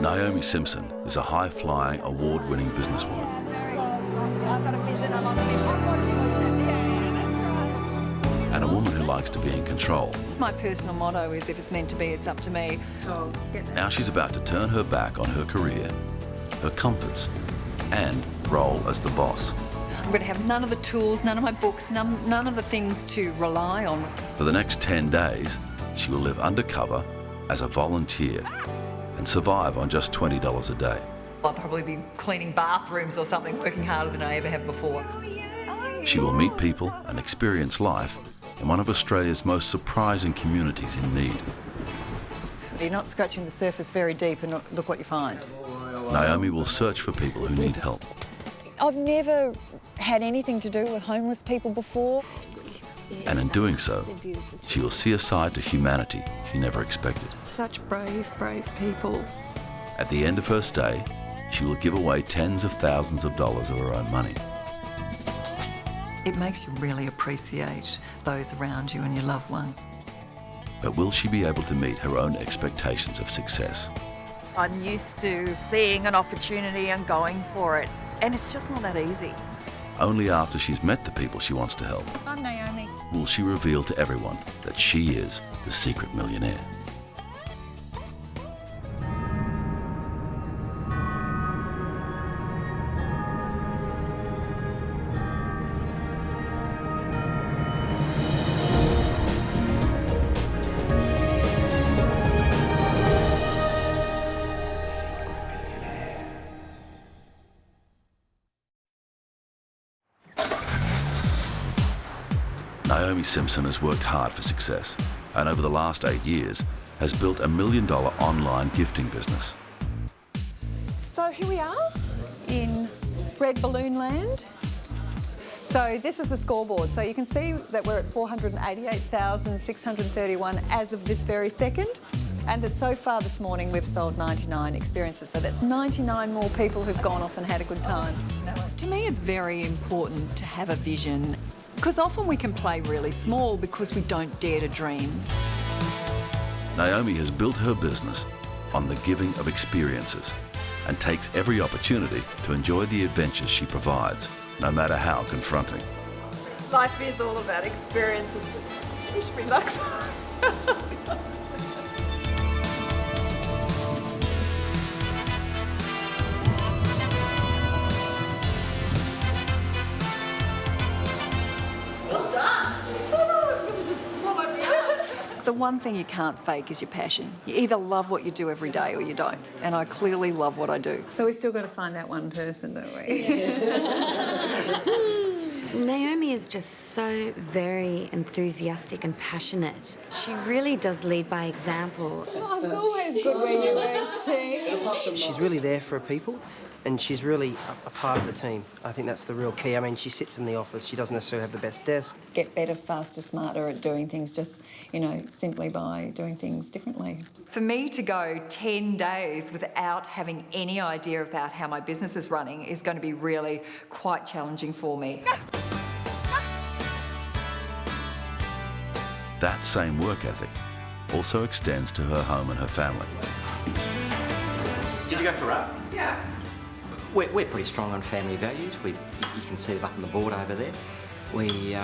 Naomi Simpson is a high-flying, award-winning businesswoman. I've got a vision, I'm on a mission. And a woman who likes to be in control. My personal motto is, if it's meant to be, it's up to me. So now she's about to turn her back on her career, her comforts, and role as the boss. I'm going to have none of the tools, none of my books, none of the things to rely on. For the next 10 days, she will live undercover as a volunteer and survive on just $20 a day. I'll probably be cleaning bathrooms or something, working harder than I ever have before. She will meet people and experience life in one of Australia's most surprising communities in need. You're not scratching the surface very deep, and look what you find. Naomi will search for people who need help. I've never had anything to do with homeless people before. And in doing so, she will see a side to humanity she never expected. Such brave, brave people. At the end of her stay, she will give away tens of thousands of dollars of her own money. It makes you really appreciate those around you and your loved ones. But will she be able to meet her own expectations of success? I'm used to seeing an opportunity and going for it, and it's just not that easy. Only after she's met the people she wants to help I'm Naomi. will she reveal to everyone that she is the secret millionaire. Naomi Simpson has worked hard for success and over the last 8 years has built $1 million online gifting business. So here we are in Red Balloon Land. So this is the scoreboard. So you can see that we're at 488,631 as of this very second. And that so far this morning we've sold 99 experiences. So that's 99 more people who've gone off and had a good time. To me, it's very important to have a vision, because often we can play really small because we don't dare to dream. Naomi has built her business on the giving of experiences and takes every opportunity to enjoy the adventures she provides, no matter how confronting. Life is all about experiences. Wish me luck. The one thing you can't fake is your passion. You either love what you do every day or you don't. And I clearly love what I do. So we've still got to find that one person, don't we? Naomi is just so very enthusiastic and passionate. She really does lead by example. Oh, it's always good when you work team. She's really there for her people, and she's really a part of the team. I think that's the real key. I mean, she sits in the office. She doesn't necessarily have the best desk. Get better, faster, smarter at doing things just, you know, simply by doing things differently. For me to go 10 days without having any idea about how my business is running is going to be really quite challenging for me. That same work ethic also extends to her home and her family. Did you go for a run? Yeah. We're pretty strong on family values. You can see them up on the board over there. We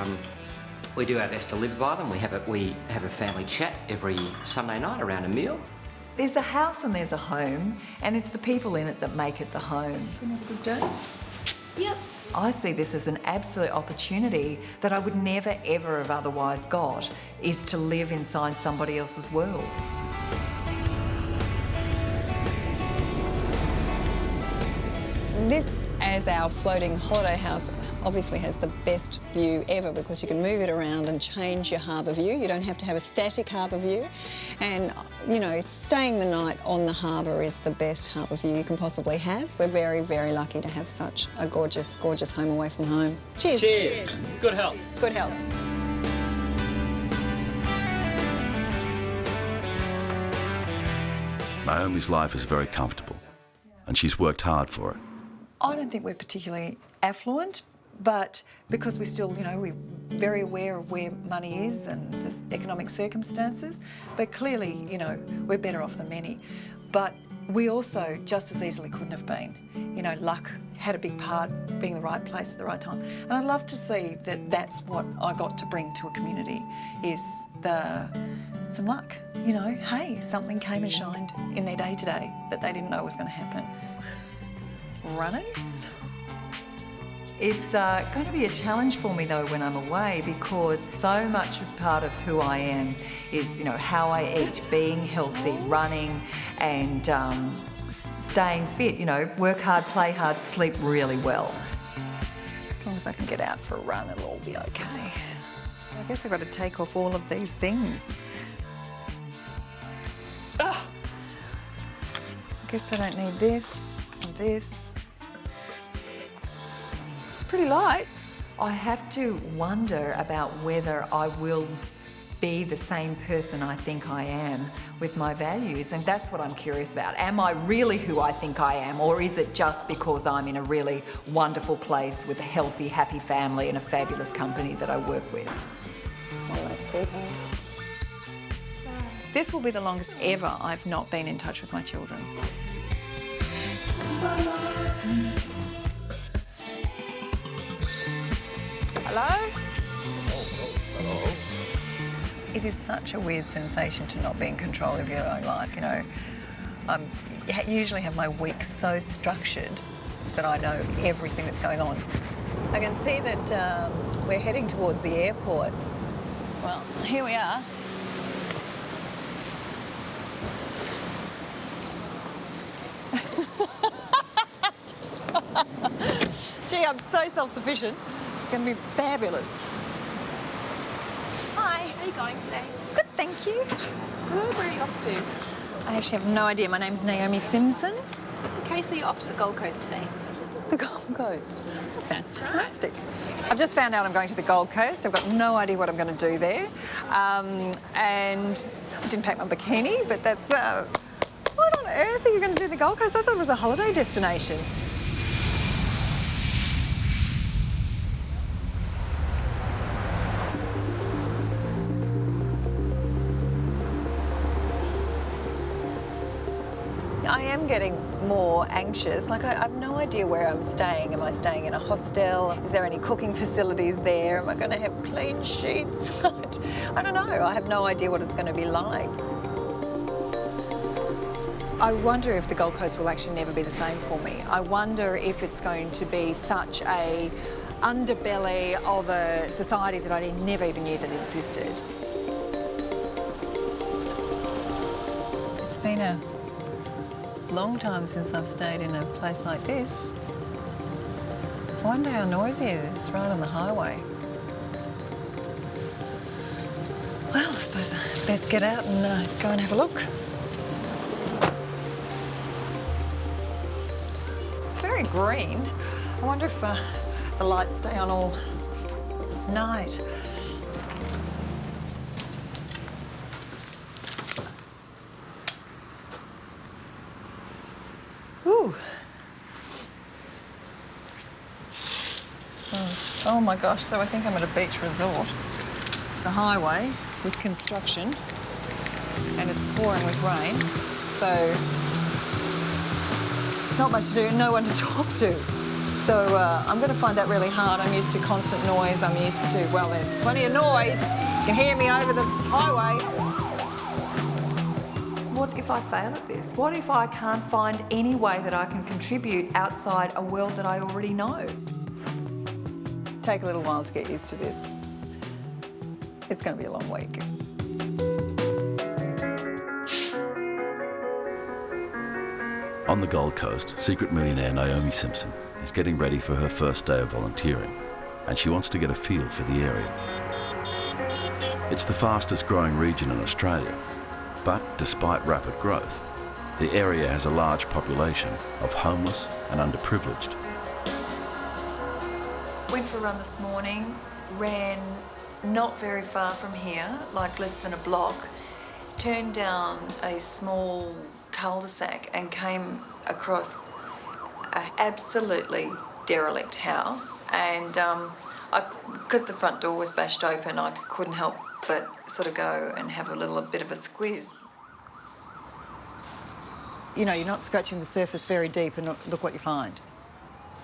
do our best to live by them. We have a family chat every Sunday night around a meal. There's a house and there's a home, and it's the people in it that make it the home. You have a good day? Yep. I see this as an absolute opportunity that I would never, ever have otherwise got, is to live inside somebody else's world. This, as our floating holiday house, obviously has the best view ever because you can move it around and change your harbour view. You don't have to have a static harbour view. And, you know, staying the night on the harbour is the best harbour view you can possibly have. We're very, very lucky to have such a gorgeous, gorgeous home away from home. Cheers. Cheers. Good health. Good health. Naomi's life is very comfortable, and she's worked hard for it. I don't think we're particularly affluent, but because we're still, you know, we're very aware of where money is and the economic circumstances, but clearly, you know, we're better off than many. But we also just as easily couldn't have been. You know, luck had a big part, being in the right place at the right time. And I'd love to see that that's what I got to bring to a community, is some luck. You know, hey, something came and shined in their day today that they didn't know was going to happen. Runners. It's going to be a challenge for me though when I'm away, because so much of part of who I am is, you know, how I eat, being healthy, running and staying fit, you know, work hard, play hard, sleep really well. As long as I can get out for a run, it'll all be okay. I guess I've got to take off all of these things. Oh. I guess I don't need this or this. It's pretty light. I have to wonder about whether I will be the same person I think I am with my values, and that's what I'm curious about. Am I really who I think I am, or is it just because I'm in a really wonderful place with a healthy, happy family and a fabulous company that I work with? This will be the longest ever I've not been in touch with my children. Hello? Hello. It is such a weird sensation to not be in control of your own life, you know. I usually have my week so structured that I know everything that's going on. I can see that we're heading towards the airport. Well, here we are. Gee, I'm so self-sufficient. It's going to be fabulous. Hi. How are you going today? Good, thank you. It's good. Where are you off to? I actually have no idea. My name's Naomi Simpson. Okay, so you're off to the Gold Coast today. The Gold Coast. That's fantastic. I've just found out I'm going to the Gold Coast. I've got no idea what I'm going to do there. And I didn't pack my bikini, but that's... what on earth are you going to do in the Gold Coast? I thought it was a holiday destination. I am getting more anxious. Like, I have no idea where I'm staying. Am I staying in a hostel? Is there any cooking facilities there? Am I going to have clean sheets? I don't know. I have no idea what it's going to be like. I wonder if the Gold Coast will actually never be the same for me. I wonder if it's going to be such a underbelly of a society that I never even knew that existed. It's been a long time since I've stayed in a place like this. I wonder how noisy it is right on the highway. Well, I suppose I best get out and go and have a look. It's very green. I wonder if the lights stay on all night. Ooh. Oh my gosh, so I think I'm at a beach resort. It's a highway with construction and it's pouring with rain, so not much to do, no one to talk to. So I'm going to find that really hard. I'm used to constant noise. I'm used to, well, there's plenty of noise. You can hear me over the highway. What if I fail at this? What if I can't find any way that I can contribute outside a world that I already know? Take a little while to get used to this. It's going to be a long week. On the Gold Coast, secret millionaire Naomi Simpson is getting ready for her first day of volunteering, and she wants to get a feel for the area. It's the fastest growing region in Australia, but despite rapid growth, the area has a large population of homeless and underprivileged. Went for a run this morning, ran not very far from here, like less than a block, turned down a small cul-de-sac and came across an absolutely derelict house, and because the front door was bashed open, I couldn't help but sort of go and have a little bit of a squeeze. you know, you're not scratching the surface very deep and look what you find.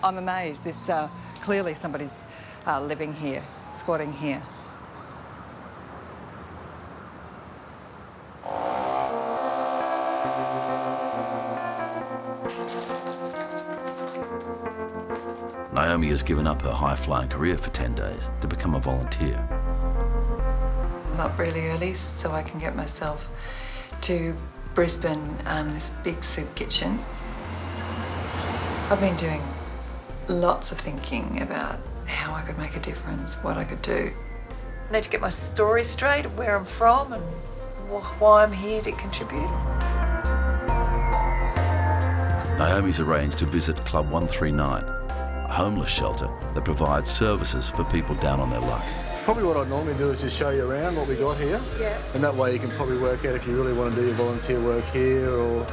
I'm amazed. This clearly somebody's living here, squatting here. Naomi has given up her high-flying career for 10 days to become a volunteer. I'm up really early so I can get myself to Brisbane, this big soup kitchen. I've been doing lots of thinking about how I could make a difference, what I could do. I need to get my story straight, where I'm from and why I'm here to contribute. Naomi's arranged to visit Club 139, a homeless shelter that provides services for people down on their luck. Probably what I'd normally do is just show you around what we got here. Yeah. And that way you can probably work out if you really want to do your volunteer work here or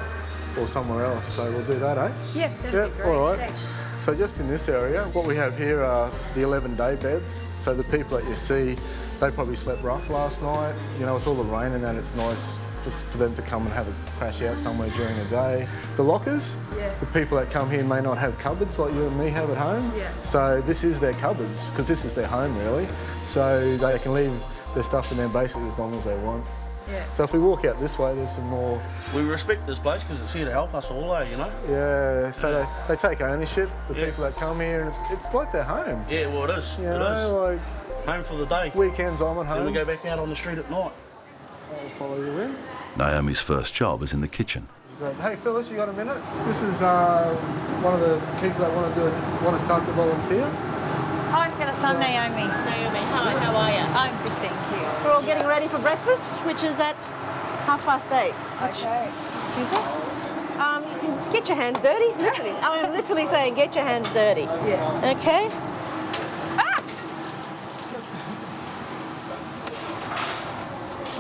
somewhere else. So we'll do that, eh? Yeah, that'd be great. All right. Thanks. So just in this area, what we have here are the 11-day beds. So the people that you see, they probably slept rough last night. You know, with all the rain and that, it's nice just for them to come and have a crash out somewhere during the day. The lockers, the people that come here may not have cupboards like you and me have at home. Yeah. So this is their cupboards, because this is their home really. So they can leave their stuff in there basically as long as they want. Yeah. So if we walk out this way, there's some more... We respect this place because it's here to help us all, you know? Yeah, so they take ownership, the people that come here, and it's like their home. Yeah, well, it is. You know, like... Home for the day. Weekends I'm at home. Then we go back out on the street at night. I'll follow you in. Naomi's first job is in the kitchen. Hey Phyllis, you got a minute? This is one of the people that want to start to volunteer. Hi Phyllis, I'm Naomi. Naomi, hi, how are you? I'm good, thank you. We're all getting ready for breakfast, which is at 8:30. Okay. Excuse us. You can get your hands dirty, literally. I'm literally saying get your hands dirty. Yeah. Okay?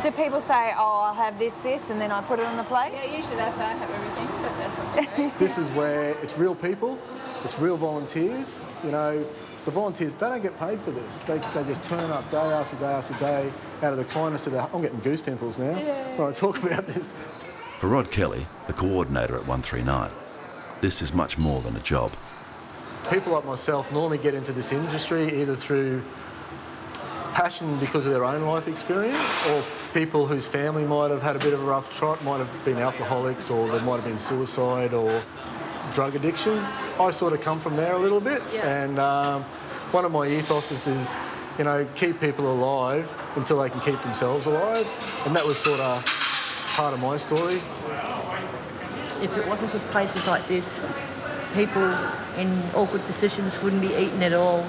Do people say, oh, I'll have this, and then I put it on the plate? Yeah, usually they say I have everything, but that's what they do. This is where it's real people, it's real volunteers. You know, the volunteers, they don't get paid for this. They just turn up day after day after day out of the kindness of their... I'm getting goose pimples now when I talk about this. For Rod Kelly, the coordinator at 139, this is much more than a job. People like myself normally get into this industry either through passion because of their own life experience, or people whose family might have had a bit of a rough trot, might have been alcoholics, or there might have been suicide or drug addiction. I sort of come from there a little bit, and one of my ethoses is, you know, keep people alive until they can keep themselves alive, and that was sort of part of my story. If it wasn't for places like this, people in awkward positions wouldn't be eaten at all.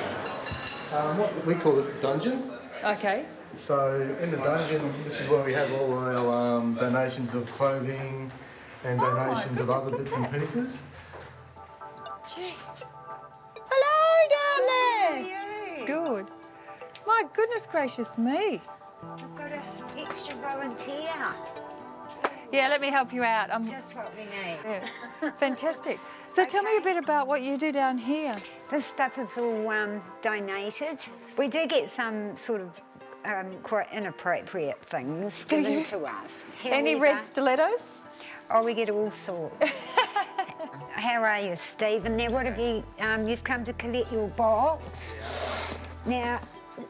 We call this the dungeon. Okay. So in the dungeon, this is where we have all our donations of clothing and donations of other bits and pieces. Gee. Hello down there. How are you? Good. My goodness gracious me. I've got an extra volunteer. Yeah, let me help you out. Just what we need. Yeah. Fantastic. So tell me a bit about what you do down here. This stuff is all donated. We do get some sort of quite inappropriate things given to us. Any red stilettos? Oh, we get all sorts. How are you, Stephen? Now, what have you... you've come to collect your box. Now,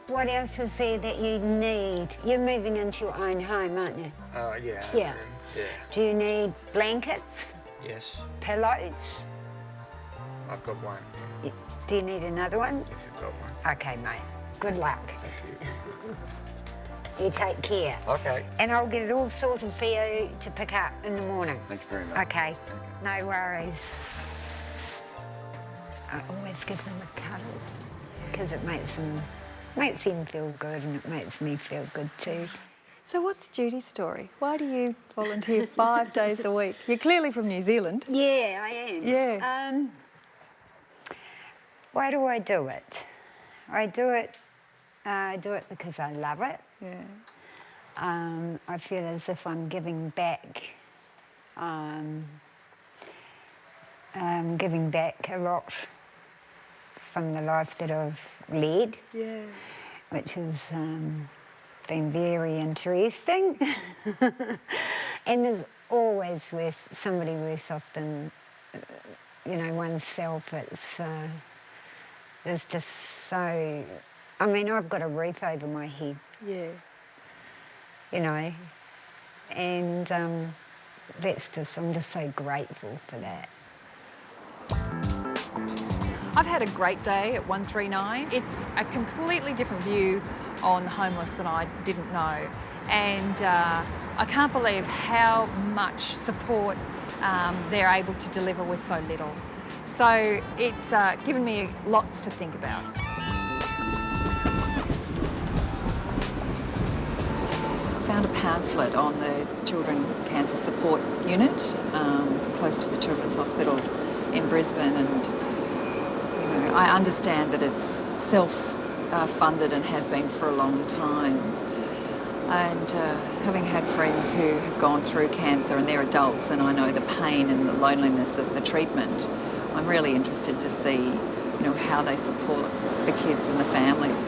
what else is there that you need? You're moving into your own home, aren't you? Yeah. Yeah. Yeah. Do you need blankets? Yes. Pillows? I've got one. Do you need another one? If you've got one. Okay, mate. Good luck. Thank you. You take care. Okay. And I'll get it all sorted for you to pick up in the morning. Thank you very much. Okay. No worries. I always give them a cuddle because it makes them feel good, and it makes me feel good too. So what's Judy's story? Why do you volunteer 5 days a week? You're clearly from New Zealand. Yeah, I am. Yeah. Why do I do it? I do it because I love it. Yeah. I feel as if I'm giving back. Giving back a lot from the life that I've led. Yeah. Which has been very interesting. And there's always somebody worse off than, you know, oneself. It's just so... I mean, I've got a roof over my head. Yeah. You know, and I'm just so grateful for that. I've had a great day at 139. It's a completely different view on the homeless that I didn't know. And I can't believe how much support they're able to deliver with so little. So it's given me lots to think about. I found a pamphlet on the Children Cancer Support Unit close to the Children's Hospital in Brisbane, and I understand that it's self-funded and has been for a long time. And having had friends who have gone through cancer and they're adults, and I know the pain and the loneliness of the treatment, I'm really interested to see, how they support the kids and the families.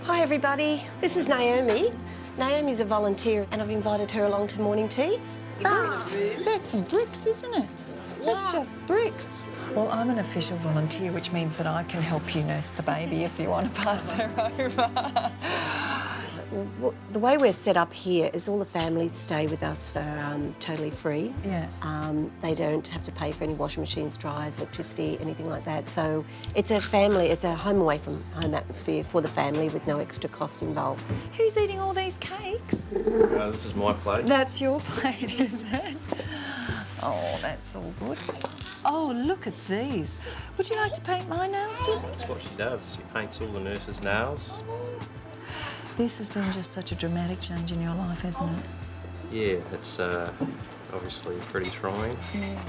Hi everybody, this is Naomi. Naomi's a volunteer and I've invited her along to morning tea. That's some bricks, isn't it? That's just bricks. Well, I'm an official volunteer, which means that I can help you nurse the baby if you want to pass her over. The way we're set up here is all the families stay with us for totally free. Yeah. They don't have to pay for any washing machines, dryers, electricity, anything like that. So it's a family, it's a home away from home atmosphere for the family with no extra cost involved. Who's eating all these cakes? This is my plate. That's your plate, is it? Oh, that's all good. Oh, look at these. Would you like to paint my nails, do you think? That's what she does. She paints all the nurses' nails. This has been just such a dramatic change in your life, hasn't it? Yeah, it's obviously pretty trying. Yeah.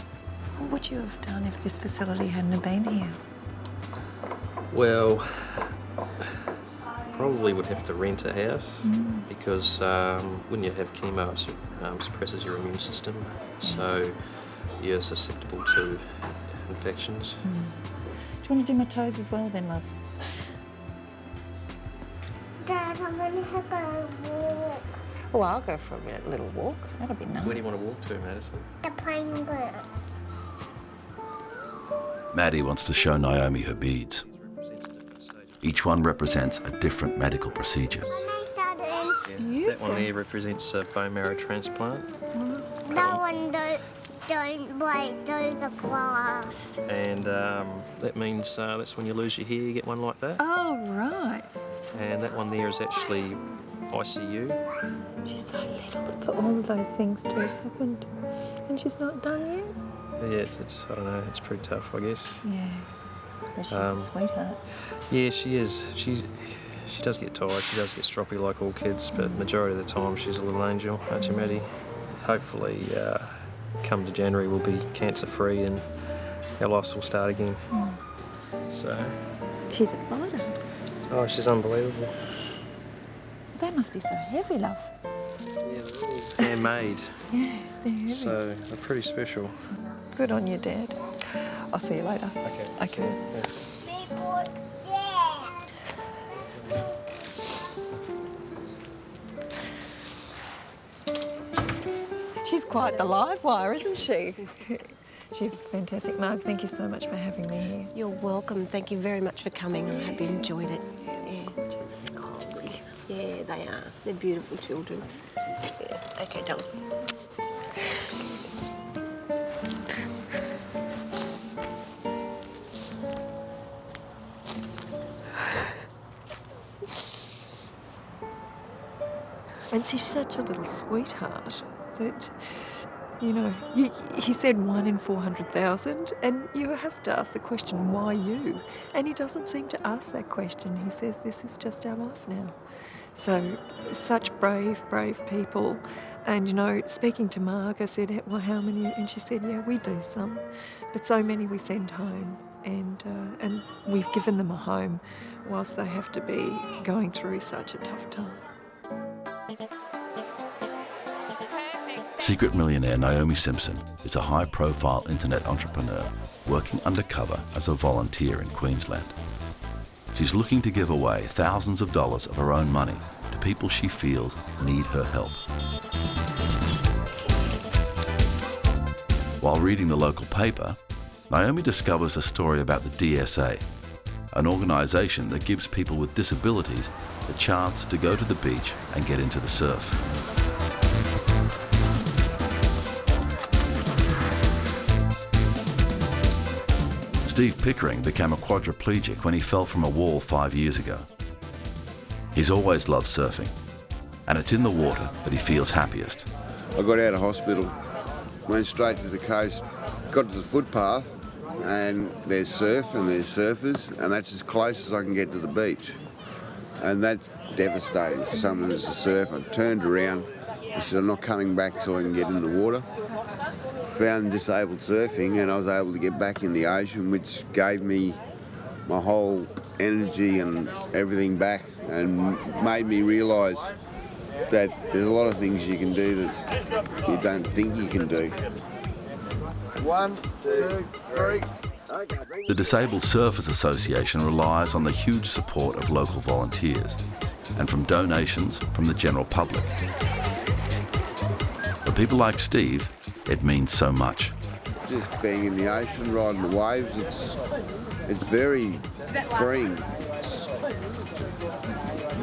What would you have done if this facility hadn't have been here? Well, probably would have to rent a house because when you have chemo, it suppresses your immune system, so you're susceptible to infections. Do you want to do my toes as well then, love? Dad, I'm going to go walk. Oh, I'll go for a little walk. That'll be nice. Where do you want to walk to, Madison? The playground. Maddie wants to show Naomi her beads. Each one represents a different medical procedure. That one there represents a bone marrow transplant. That one don't break, those are glass. And that means that's when you lose your hair, you get one like that. Oh, right. And that one there is actually ICU. She's so little, but all of those things too happened. And she's not done yet? Yeah, it's I don't know, it's pretty tough, I guess. Yeah, but she's a sweetheart. Yeah, she is. She does get tired, she does get stroppy like all kids, but majority of the time she's a little angel, aren't you, Maddie? Hopefully, come to January, we'll be cancer-free and our lives will start again. So... She's a fighter. Oh, she's unbelievable. They must be so heavy, love. Yeah, they're all handmade. Yeah, they're heavy. So they're pretty special. Good on you, Dad. I'll see you later. Okay. Okay. Thanks. She's quite the live wire, isn't she? She's fantastic. Mark, thank you so much for having me here. You're welcome. Thank you very much for coming. I hope you enjoyed it. It's gorgeous. Gorgeous kids. Yeah, they are. They're beautiful children. Yes. Okay, done. And she's such a little sweetheart that, he said 1 in 400,000, and you have to ask the question, why you? And he doesn't seem to ask that question. He says, this is just our life now. So, such brave, brave people. And, speaking to Marg, I said, well, how many? And she said, yeah, we do some, but so many we send home. And we've given them a home whilst they have to be going through such a tough time. Secret millionaire Naomi Simpson is a high-profile internet entrepreneur working undercover as a volunteer in Queensland. She's looking to give away thousands of dollars of her own money to people she feels need her help. While reading the local paper, Naomi discovers a story about the DSA, an organisation that gives people with disabilities the chance to go to the beach and get into the surf. Steve Pickering became a quadriplegic when he fell from a wall 5 years ago. He's always loved surfing, and it's in the water that he feels happiest. I got out of hospital, went straight to the coast, got to the footpath, and there's surf and there's surfers, and that's as close as I can get to the beach. And that's devastating for someone who's a surfer. I turned around, I said, I'm not coming back till I can get in the water. Found disabled surfing, and I was able to get back in the ocean, which gave me my whole energy and everything back, and made me realise that there's a lot of things you can do that you don't think you can do. 1, 2, 3. The Disabled Surfers Association relies on the huge support of local volunteers and from donations from the general public. For people like Steve, it means so much. Just being in the ocean, riding the waves, it's very freeing.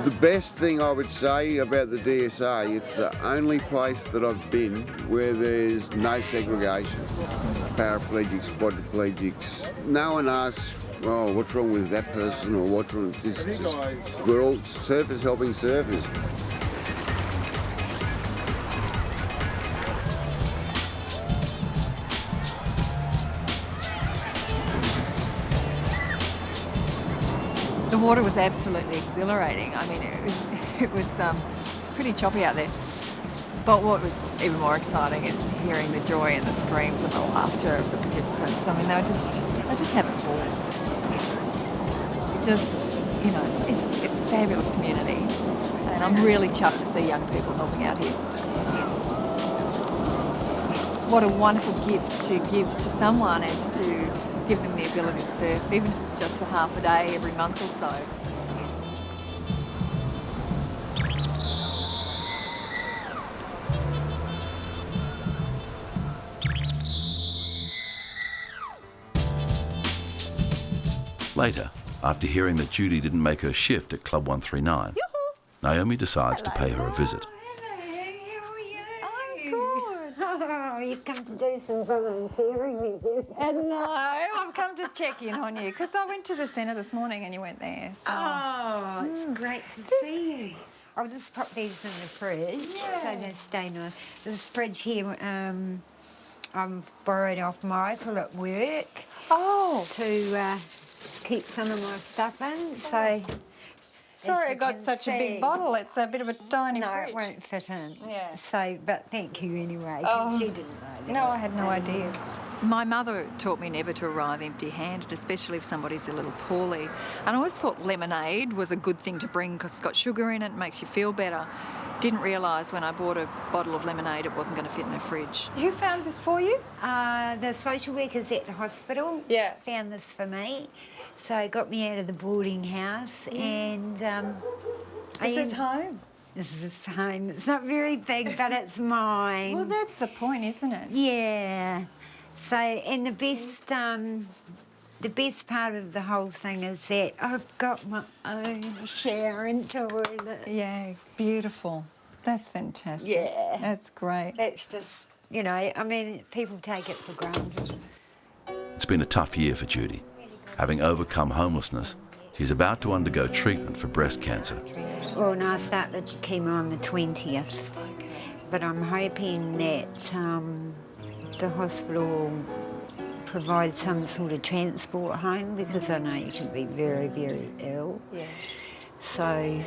The best thing I would say about the DSA, it's the only place that I've been where there's no segregation. Paraplegics, quadriplegics, no one asks, oh, what's wrong with that person, or what's wrong with this. We're all surfers helping surfers. The water was absolutely exhilarating. I mean, it was pretty choppy out there. But what was even more exciting is hearing the joy and the screams and the laughter of the participants. I mean, they just having a ball. It's a fabulous community, and I'm really chuffed to see young people helping out here. What a wonderful gift to give to someone is to give them the ability to surf, even if it's just for half a day every month or so. Later, after hearing that Judy didn't make her shift at Club 139, Naomi decides to pay her a visit. Oh, you've come to do some volunteering with you. No, I've come to check in on you because I went to the centre this morning and you went there. So. Oh, it's great to see you. I'll just pop these in the fridge so they stay nice. This fridge here, I've borrowed off Michael at work to keep some of my stuff in. So, sorry I got such a big bottle. It's a bit of a tiny fridge. No, it won't fit in. Yeah. So, but thank you anyway, because she didn't know that. No, I had no idea. My mother taught me never to arrive empty-handed, especially if somebody's a little poorly. And I always thought lemonade was a good thing to bring because it's got sugar in it and makes you feel better. Didn't realise when I bought a bottle of lemonade it wasn't going to fit in the fridge. Who found this for you? The social workers at the hospital found this for me. So it got me out of the boarding house and... This is home. This is home. It's not very big, but it's mine. Well, that's the point, isn't it? Yeah. So, and the best part of the whole thing is that I've got my own shower and toilet. Yeah, beautiful. That's fantastic. Yeah. That's great. That's just, I mean, people take it for granted. It's been a tough year for Judy. Having overcome homelessness, she's about to undergo treatment for breast cancer. Well, no, I started chemo on the 20th, but I'm hoping that the hospital provide some sort of transport home because I know you can be very, very ill. Yeah. So...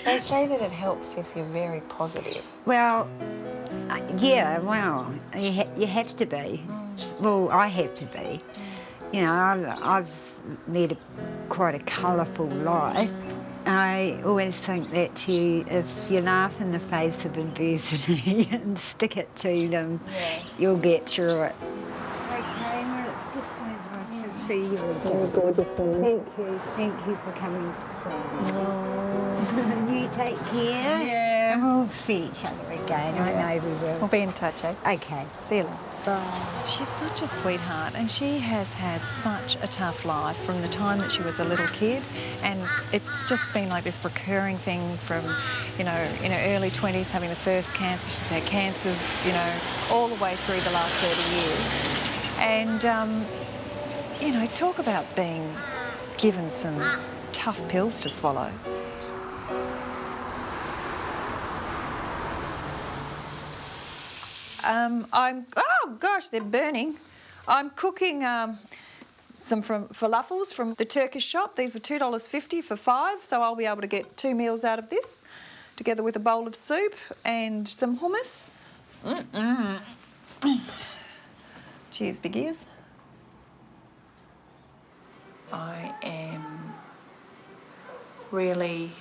They say that it helps if you're very positive. Well, yeah, well, you have to be. Well, I have to be. I've led quite a colourful life. I always think that if you laugh in the face of adversity and stick it to them, you'll get through it. Okay, well, it's just so nice to see you again. You're a gorgeous woman. Thank you for coming to see me. You take care. Yeah. And we'll see each other again. I know we will. We'll be in touch, eh? Okay. See you later. She's such a sweetheart, and she has had such a tough life from the time that she was a little kid, and it's just been like this recurring thing from, you know, in her early 20s having the first cancer. She's had cancers, you know, all the way through the last 30 years. And, you know, talk about being given some tough pills to swallow. Oh gosh, they're burning. I'm cooking some falafels from the Turkish shop. These were $2.50 for 5, so I'll be able to get 2 meals out of this, together with a bowl of soup and some hummus. Cheers, big ears. I am really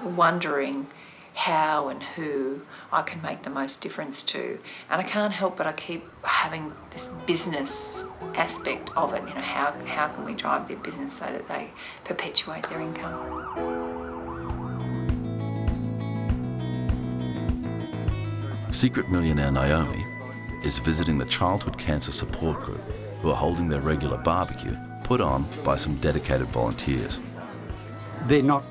wondering how and who I can make the most difference to. And I can't help but I keep having this business aspect of it. You know, how can we drive their business so that they perpetuate their income? Secret millionaire Naomi is visiting the Childhood Cancer Support Group, who are holding their regular barbecue, put on by some dedicated volunteers. They're not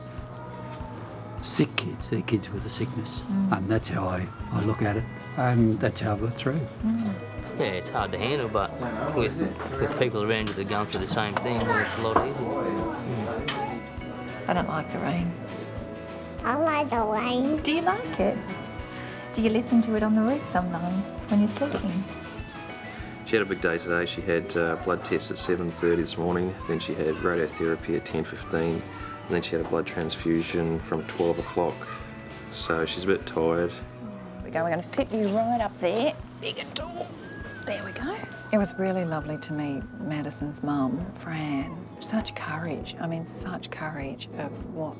sick kids, they're kids with a sickness. And that's how I look at it, and that's how I got through. Yeah, it's hard to handle, but with people around you that are going through the same thing, then it's a lot easier. I don't like the rain. I like the rain. Do you like it? Do you listen to it on the roof sometimes when you're sleeping? She had a big day today. She had blood tests at 7:30 this morning, then she had radiotherapy at 10:15, and then she had a blood transfusion from 12 o'clock. So she's a bit tired. We're going to sit you right up there, big and tall. There we go. It was really lovely to meet Madison's mum, Fran. Such courage. I mean, such courage of what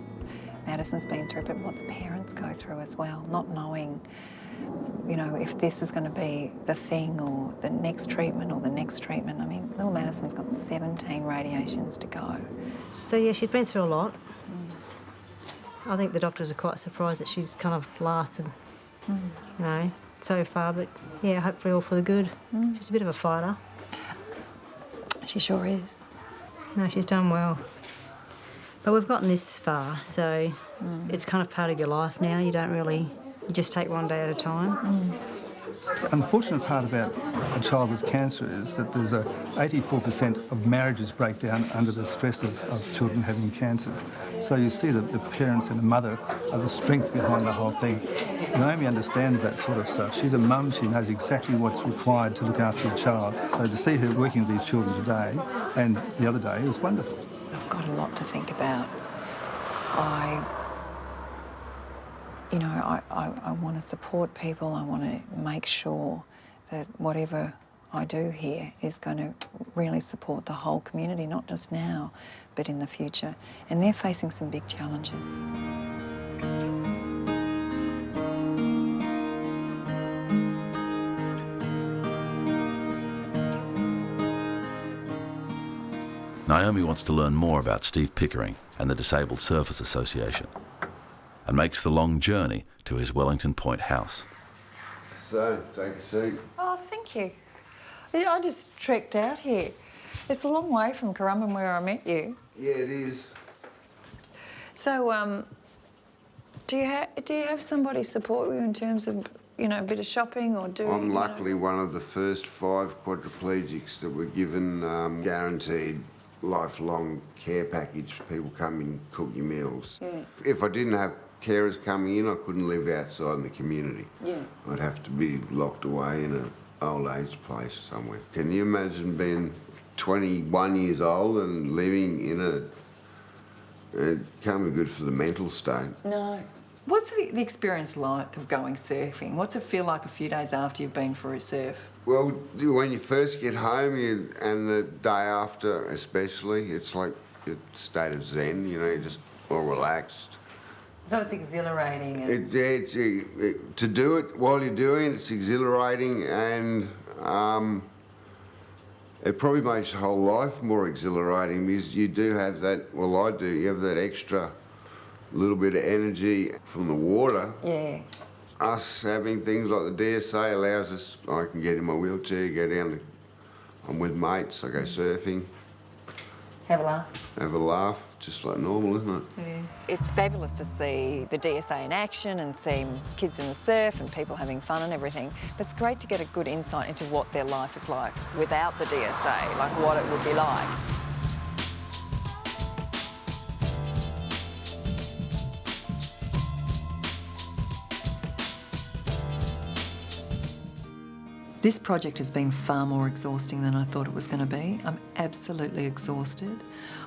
Madison's been through, but what the parents go through as well, not knowing, you know, if this is going to be the thing or the next treatment or the next treatment. I mean, little Madison's got 17 radiations to go. So, yeah, she's been through a lot. I think the doctors are quite surprised that she's kind of lasted, you know, so far. But, yeah, hopefully all for the good. She's a bit of a fighter. She sure is. No, she's done well. But we've gotten this far, so it's kind of part of your life now. You don't really... You just take one day at a time. The unfortunate part about a child with cancer is that there's 84% of marriages break down under the stress of children having cancers. So you see that the parents and the mother are the strength behind the whole thing. Naomi understands that sort of stuff. She's a mum, she knows exactly what's required to look after a child. So to see her working with these children today and the other day is wonderful. I've got a lot to think about. You know, I want to support people. I want to make sure that whatever I do here is going to really support the whole community, not just now, but in the future. And they're facing some big challenges. Naomi wants to learn more about Steve Pickering and the Disabled Service Association, and makes the long journey to his Wellington Point house. So, take a seat. Oh, thank you. I just trekked out here. It's a long way from Currumbin where I met you. Yeah, it is. So, do you have somebody support you in terms of, you know, a bit of shopping or do? I'm luckily one of the first 5 quadriplegics that were given guaranteed lifelong care package. People come in, cook your meals. Yeah. If I didn't have carers coming in, I couldn't live outside in the community. Yeah. I'd have to be locked away in an old age place somewhere. Can you imagine being 21 years old and living in a... It can't be good for the mental state. No. What's the experience like of going surfing? What's it feel like a few days after you've been for a surf? Well, when you first get home and the day after especially, it's like a state of zen, you know, you're just all relaxed. So it's exhilarating. And... to do it while you're doing it, it's exhilarating, and it probably makes your whole life more exhilarating because you do have that, well, I do, you have that extra little bit of energy from the water. Yeah. Us having things like the DSA allows us, I can get in my wheelchair, go down, I'm with mates, I go surfing. Have a laugh. Have a laugh, just like normal, isn't it? Yeah. It's fabulous to see the DSA in action and see kids in the surf and people having fun and everything. But it's great to get a good insight into what their life is like without the DSA, like what it would be like. This project has been far more exhausting than I thought it was going to be. I'm absolutely exhausted.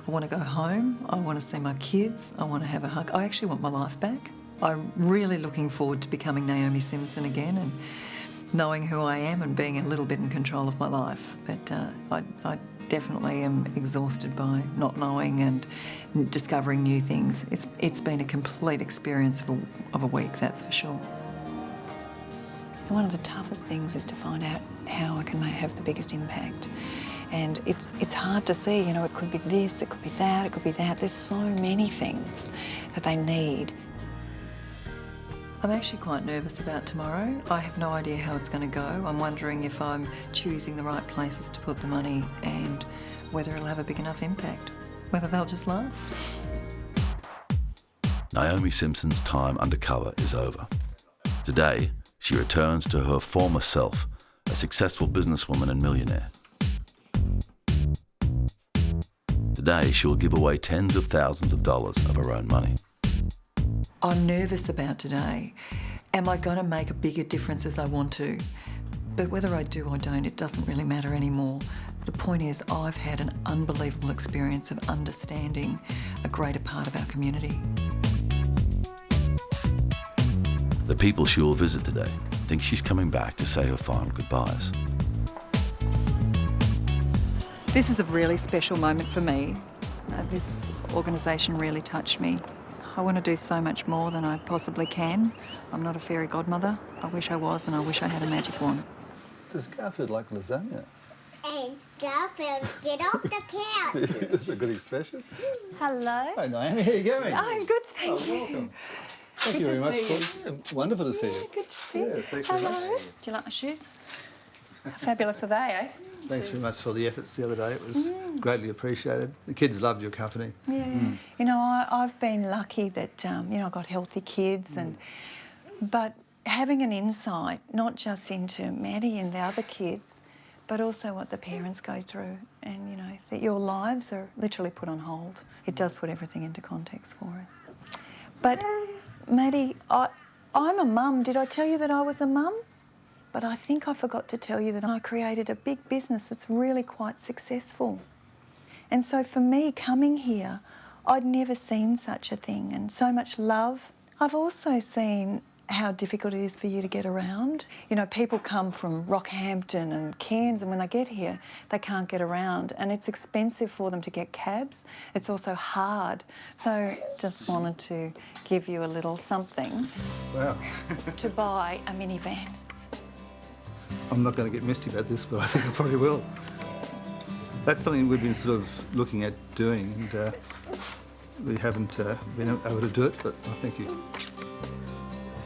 I want to go home, I want to see my kids, I want to have a hug. I actually want my life back. I'm really looking forward to becoming Naomi Simpson again and knowing who I am and being a little bit in control of my life. But I definitely am exhausted by not knowing and discovering new things. It's been a complete experience of a week, that's for sure. And one of the toughest things is to find out how I can have the biggest impact. And it's hard to see, you know, it could be this, it could be that, it could be that. There's so many things that they need. I'm actually quite nervous about tomorrow. I have no idea how it's going to go. I'm wondering if I'm choosing the right places to put the money and whether it'll have a big enough impact, whether they'll just laugh. Naomi Simpson's time undercover is over. Today, she returns to her former self, a successful businesswoman and millionaire. Today, she will give away tens of thousands of dollars of her own money. I'm nervous about today. Am I going to make a bigger difference as I want to? But whether I do or don't, it doesn't really matter anymore. The point is, I've had an unbelievable experience of understanding a greater part of our community. The people she will visit today think she's coming back to say her final goodbyes. This is a really special moment for me. This organisation really touched me. I want to do so much more than I possibly can. I'm not a fairy godmother. I wish I was, and I wish I had a magic wand. Does Garfield like lasagna? And Garfield, get off the couch. That's a good expression. Hello. Hi, Naomi. How are you going? I'm good, thank you. Welcome. Thank you Good very to much. see Yeah, wonderful to see you. Good to see you. Yeah, thanks very much. Hello. Do you like my shoes? How fabulous are they, eh? Thanks very much for the efforts the other day. It was greatly appreciated. The kids loved your company. Yeah. You know, I've been lucky that, you know, I got healthy kids, but having an insight, not just into Maddie and the other kids, but also what the parents go through, and, you know, that your lives are literally put on hold. It does put everything into context for us. But, Maddie, I'm a mum. Did I tell you that I was a mum? But I think I forgot to tell you that I created a big business that's really quite successful. And so for me, coming here, I'd never seen such a thing, and so much love. I've also seen how difficult it is for you to get around. You know, people come from Rockhampton and Cairns, and when they get here, they can't get around, and it's expensive for them to get cabs. It's also hard. So just wanted to give you a little something. Wow. To buy a minivan. I'm not going to get misty about this, but I think I probably will. That's something we've been sort of looking at doing, and we haven't been able to do it, but I thank you.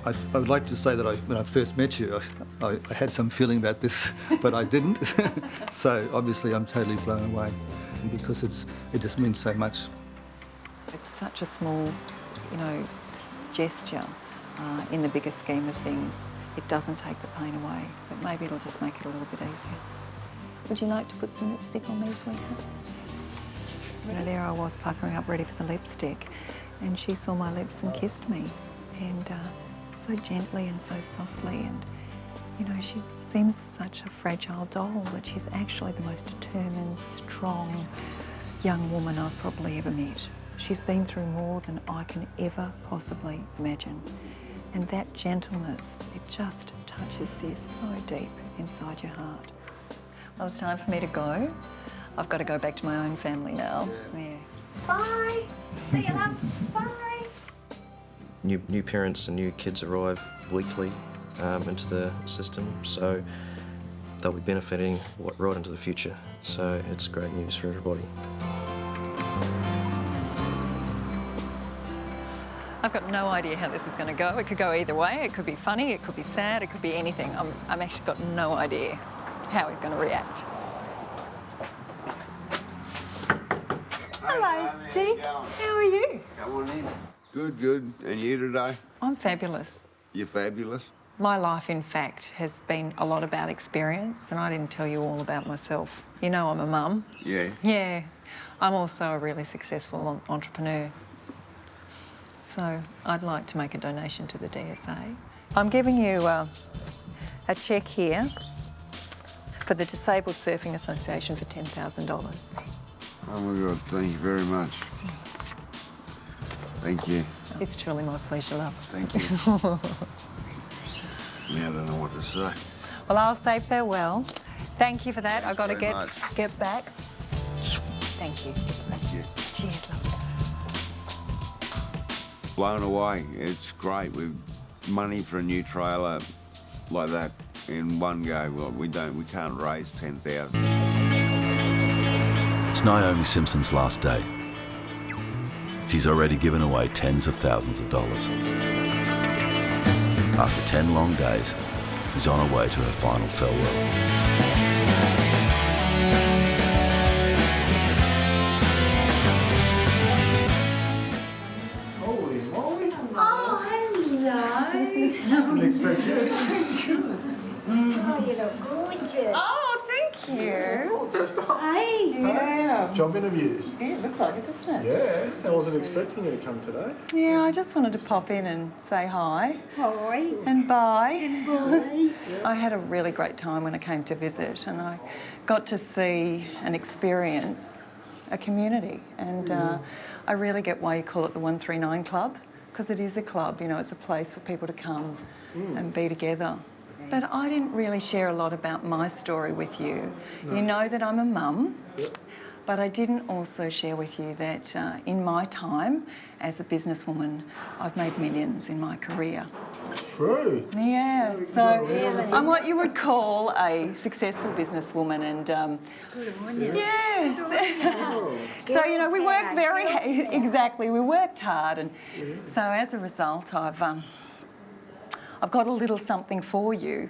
I would like to say that when I first met you, I had some feeling about this, but I didn't. So obviously I'm totally blown away, because it just means so much. It's such a small, you know, gesture in the bigger scheme of things. It doesn't take the pain away, but maybe it'll just make it a little bit easier. Would you like to put some lipstick on me, sweetheart? You know, there I was puckering up ready for the lipstick, and she saw my lips and kissed me, and so gently and so softly, and you know, she seems such a fragile doll, but she's actually the most determined, strong young woman I've probably ever met. She's been through more than I can ever possibly imagine. And that gentleness, it just touches you so deep inside your heart. Well, it's time for me to go. I've got to go back to my own family now. Yeah. Bye. See you, love. Bye. New parents and new kids arrive weekly into the system, so they'll be benefiting right into the future. So it's great news for everybody. I've got no idea how this is going to go. It could go either way. It could be funny, it could be sad, it could be anything. I'm actually got no idea how he's going to react. Hello, Steve. How are you? Come on in. Good, good. And you today? I'm fabulous. You're fabulous. My life, in fact, has been a lot about experience, and I didn't tell you all about myself. You know I'm a mum. Yeah. Yeah. I'm also a really successful entrepreneur. So I'd like to make a donation to the DSA. I'm giving you a cheque here for the Disabled Surfing Association for $10,000. Oh my God, thank you very much. Thank you. It's truly my pleasure, love. Thank you. Now I don't know what to say. Well, I'll say farewell. Thank you for that. I've got to get back. Thank you. Thank you. Cheers, love. Blown away. It's great. We've money for a new trailer like that in one go. Well, we can't raise 10,000. It's Naomi Simpson's last day. She's already given away tens of thousands of dollars. After 10 long days, she's on her way to her final farewell. Holy moly! Oh, hello. Didn't expect you. Oh, you look gorgeous. Oh, thank you. All dressed up. Hey. Yeah. Job interviews. Yeah, it looks like it, doesn't it? Yeah, I wasn't expecting you to come today. Yeah, I just wanted to pop in and say hi. Hi. And bye. And bye. I had a really great time when I came to visit, and I got to see and experience a community. And I really get why you call it the 139 Club, because it is a club, you know, it's a place for people to come and be together. But I didn't really share a lot about my story with you. No. You know that I'm a mum, but I didn't also share with you that in my time as a businesswoman, I've made millions in my career. True. Yeah, so I'm what you would call a successful businesswoman, and yes. So, you know, we worked exactly, we worked hard, and so as a result, I've got a little something for you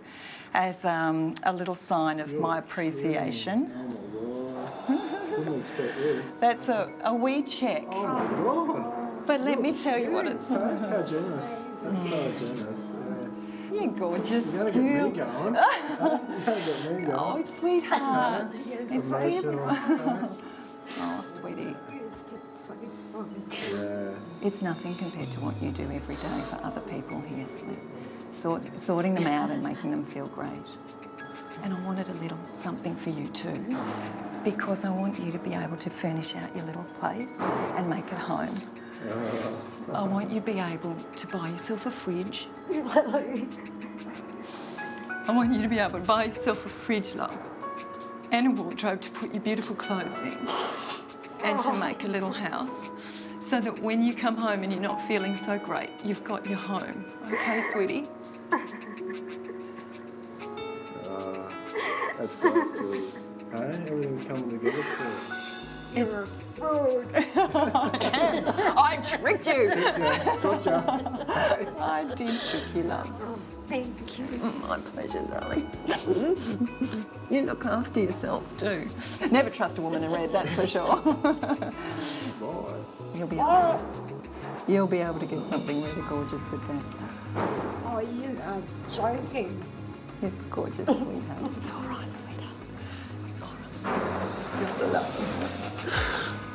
as a little sign of my appreciation. Didn't expect this. That's a wee cheque. Oh my God. But let me tell you what it's for. How generous. That's so generous. You're gorgeous. You're going to get me going. You're going to get me going. Oh, sweetheart. It's Emotional. Oh, sweetie. Yeah. It's nothing compared to what you do every day for other people here, Slim. Sorting them out and making them feel great. And I wanted a little something for you too, because I want you to be able to furnish out your little place and make it home. I want you to be able to buy yourself a fridge. I want you to be able to buy yourself a fridge, love, and a wardrobe to put your beautiful clothes in, and to make a little house, so that when you come home and you're not feeling so great, you've got your home. Okay, sweetie? That's great, Judy. Hey, everything's coming together for you. You're a fool. I tricked you. Gotcha. I did trick you, love. Thank you. My pleasure, darling. You look after yourself too. Never trust a woman in red, that's for sure. You'll be able to get something really gorgeous with that. Oh, you are joking. It's gorgeous, sweetheart. It's all right, sweetheart. It's all right. You're lovely.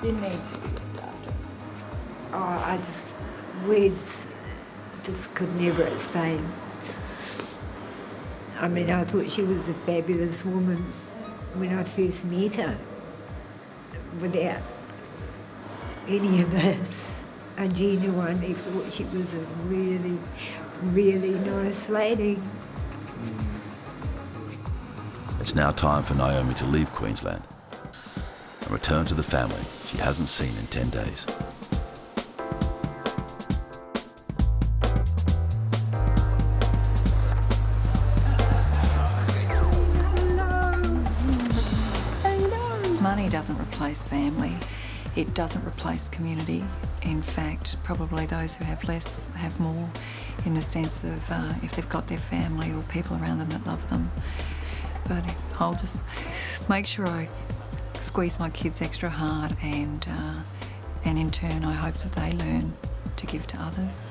You need to be looked after. Oh, words just could never explain. I mean, I thought she was a fabulous woman when I first met her, without any of this. I genuinely thought she was a really, really nice lady. It's now time for Naomi to leave Queensland and return to the family she hasn't seen in 10 days. Money doesn't replace family. It doesn't replace community. in fact, probably those who have less have more, in the sense of if they've got their family or people around them that love them. But I'll just make sure I squeeze my kids extra hard, and in turn I hope that they learn to give to others.